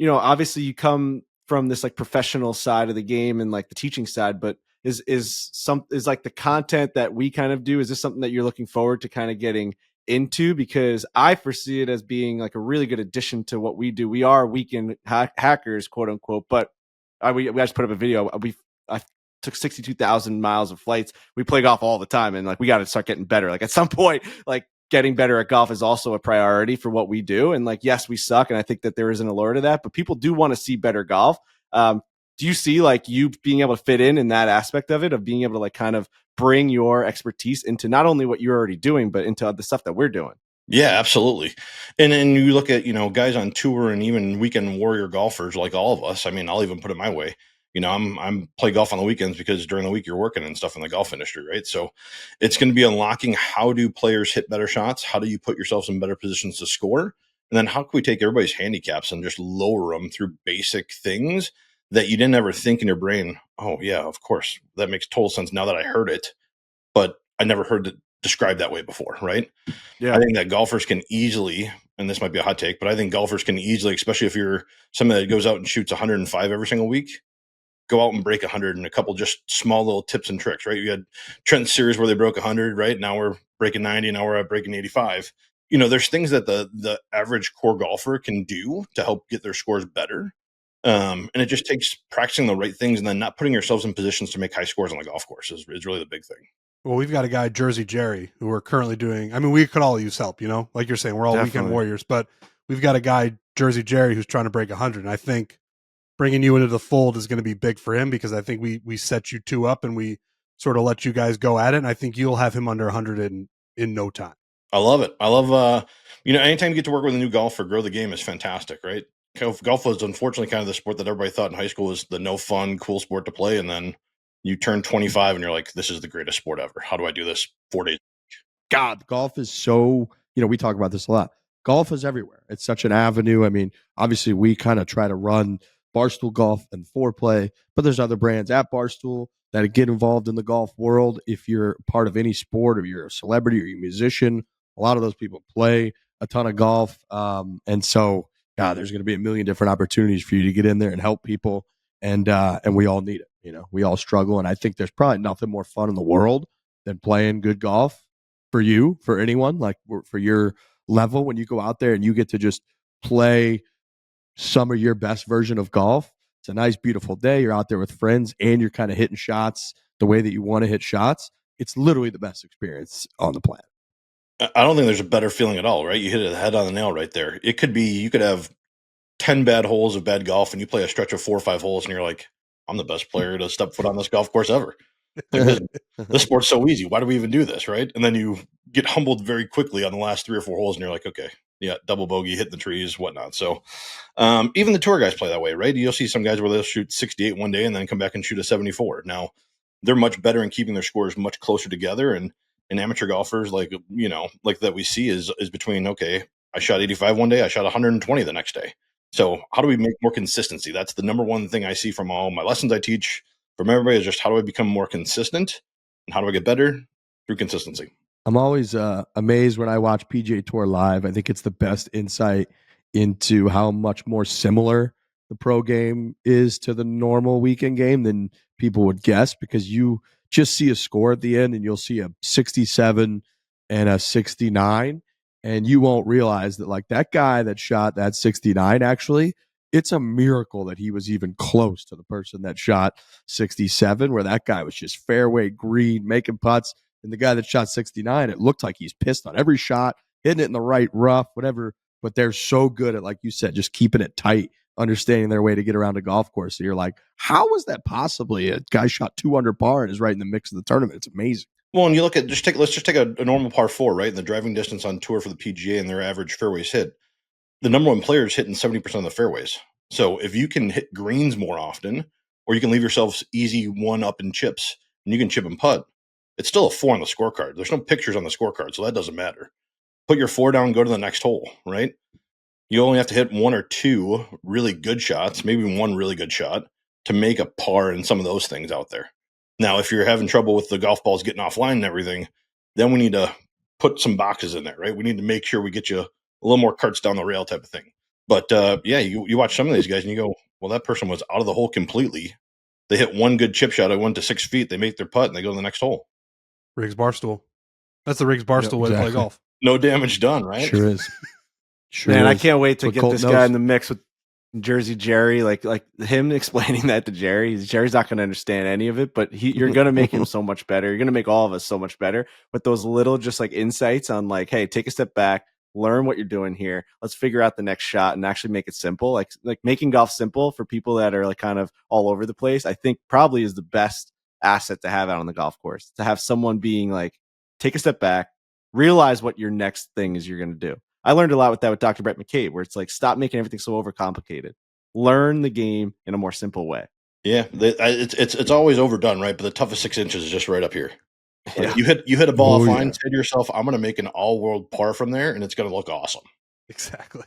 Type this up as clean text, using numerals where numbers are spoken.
obviously you come from this like professional side of the game and like the teaching side, but is like the content that we kind of do, is this something that you're looking forward to kind of getting into? Because I foresee it as being like a really good addition to what we do. We are weekend hackers, quote unquote, but we just put up a video. I took 62,000 miles of flights. We play golf all the time, and like we got to start getting better. Like at some point, like getting better at golf is also a priority for what we do. And like, yes, we suck, and I think that there is an allure to that, but people do want to see better golf. Do you see like you being able to fit in that aspect of it, of being able to like kind of bring your expertise into not only what you're already doing, but into the stuff that we're doing? Yeah, absolutely. And then you look at, guys on tour and even weekend warrior golfers like all of us. I mean, I'll even put it my way. I'm play golf on the weekends because during the week you're working and stuff in the golf industry, right? So it's going to be unlocking, how do players hit better shots? How do you put yourselves in better positions to score? And then how can we take everybody's handicaps and just lower them through basic things that you didn't ever think in your brain? Oh yeah, of course. That makes total sense now that I heard it, but I never heard it described that way before, right? I Yeah. think that golfers can easily, and this might be a hot take, but I think golfers can easily, especially if you're somebody that goes out and shoots 105 every single week, go out and break 100 and a couple just small little tips and tricks, right? You had Trent series where they broke 100, right? Now we're breaking 90, now we're breaking 85. There's things that the average core golfer can do to help get their scores better. And it just takes practicing the right things and then not putting yourselves in positions to make high scores on the golf course is really the big thing. Well, we've got a guy, Jersey Jerry, who we're currently doing. I mean, we could all use help, like you're saying, we're all weekend Definitely. warriors, but we've got a guy, Jersey Jerry, who's trying to break 100. And I think bringing you into the fold is going to be big for him, because I think we set you two up and we sort of let you guys go at it. And I think you'll have him under 100 in no time. I love it. I love, anytime you get to work with a new golfer, grow the game is fantastic, right? Golf was unfortunately kind of the sport that everybody thought in high school was the no fun, cool sport to play. And then you turn 25 and you're like, this is the greatest sport ever. How do I do this 4 days? God, golf is so, we talk about this a lot. Golf is everywhere. It's such an avenue. I mean, obviously, we kind of try to run Barstool Golf and Foreplay, but there's other brands at Barstool that get involved in the golf world. If you're part of any sport, or you're a celebrity or you're a musician, a lot of those people play a ton of golf. And so, God, there's going to be a million different opportunities for you to get in there and help people. And we all need it. We all struggle. And I think there's probably nothing more fun in the world than playing good golf for you, for anyone, like for your level, when you go out there and you get to just play some of your best version of golf. It's a nice, beautiful day. You're out there with friends and you're kind of hitting shots the way that you want to hit shots. It's literally the best experience on the planet. I don't think there's a better feeling at all, right? You hit it head on the nail right there. It could be, you could have 10 bad holes of bad golf and you play a stretch of 4 or 5 holes and you're like, I'm the best player to step foot on this golf course ever. Like this sport's so easy. Why do we even do this, right? And then you get humbled very quickly on the last 3 or 4 holes and you're like, okay, yeah, double bogey, hitting the trees, whatnot. So even the tour guys play that way, right? You'll see some guys where they'll shoot 68 one day and then come back and shoot a 74. Now, they're much better in keeping their scores much closer together. And amateur golfers, like that we see is between, okay, I shot 85 one day, I shot 120 the next day. So how do we make more consistency? That's the number one thing I see from all my lessons I teach from everybody, is just how do I become more consistent and how do I get better through consistency? I'm always amazed when I watch PGA Tour live. I think it's the best insight into how much more similar the pro game is to the normal weekend game than people would guess, because you just see a score at the end and you'll see a 67 and a 69, and you won't realize that, like, that guy that shot that 69, actually, it's a miracle that he was even close to the person that shot 67, where that guy was just fairway green, making putts. And the guy that shot 69, it looked like he's pissed on every shot, hitting it in the right rough, whatever. But they're so good at, like you said, just keeping it tight, understanding their way to get around a golf course. So you're like, how is that possibly? A guy shot 2 under par and is right in the mix of the tournament. It's amazing. Well, and you look at, let's just take a normal par 4, right? And the driving distance on tour for the PGA and their average fairways hit. The number one player is hitting 70% of the fairways. So if you can hit greens more often, or you can leave yourselves easy one up in chips and you can chip and putt, it's still a 4 on the scorecard. There's no pictures on the scorecard, so that doesn't matter. Put your 4 down, go to the next hole, right? You only have to hit 1 or 2 really good shots, maybe 1 really good shot, to make a par in some of those things out there. Now, if you're having trouble with the golf balls getting offline and everything, then we need to put some boxes in there, right? We need to make sure we get you a little more carts down the rail type of thing. But yeah, you watch some of these guys and you go, well, that person was out of the hole completely. They hit one good chip shot. I went to 6 feet. They make their putt and they go to the next hole. Riggs Barstool. That's the Riggs Barstool way to play exactly. golf. No damage done, right? Sure is. Sure Man, I is. can't wait to What get Colt this knows. guy in the mix with Jersey Jerry. Like him explaining that to Jerry. Jerry's not going to understand any of it, but you're going to make him so much better. You're going to make all of us so much better with those little just like insights on like, hey, take a step back, learn what you're doing here. Let's figure out the next shot and actually make it simple. Like making golf simple for people that are like kind of all over the place, I think probably is the best asset to have out on the golf course. To have someone being like, take a step back, realize what your next thing is you're going to do. I learned a lot with that with Dr. Brett McCabe, where it's like, stop making everything so overcomplicated. Learn the game in a more simple way. Yeah, it's always overdone, right? But the toughest 6 inches is just right up here. Yeah. You hit a ball Oh, fine. yeah. Say to yourself, I'm going to make an all-world par from there, and it's going to look awesome. Exactly.